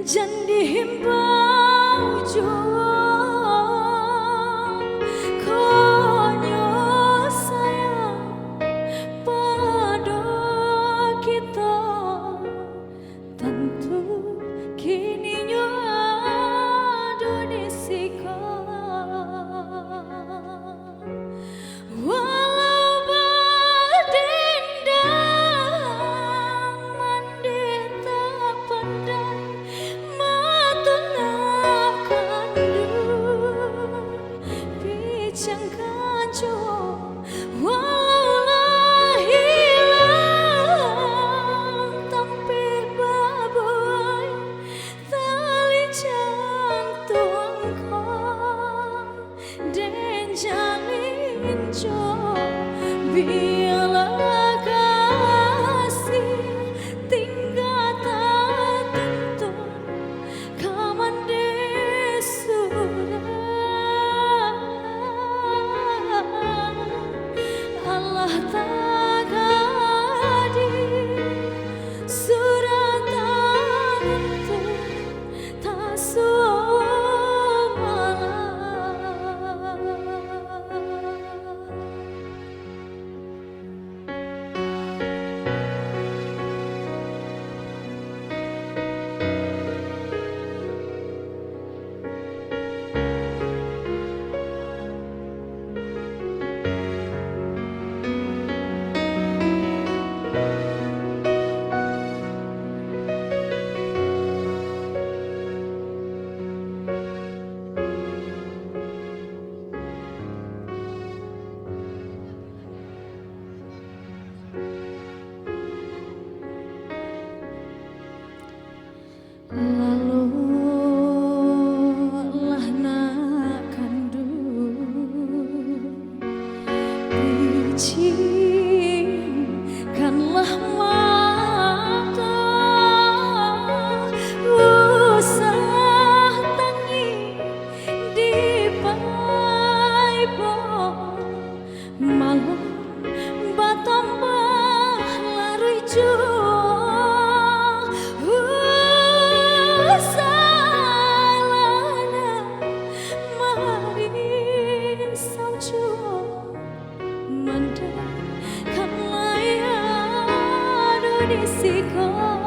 Jandi himbau juang konyo sayang pada kita tentu kini ada di sika walau berdendam mandi tak pandai Jangan jauh walaulah hilang tapi babai tali jantungkan dan jalin jauh biarlah kasih tinggal tak tentu kaman desudah Allah tak hadir surat tak tentu tak lalulah nak kandung izinkanlah mata usah tangi di paibon malam batambah lari jauh di sika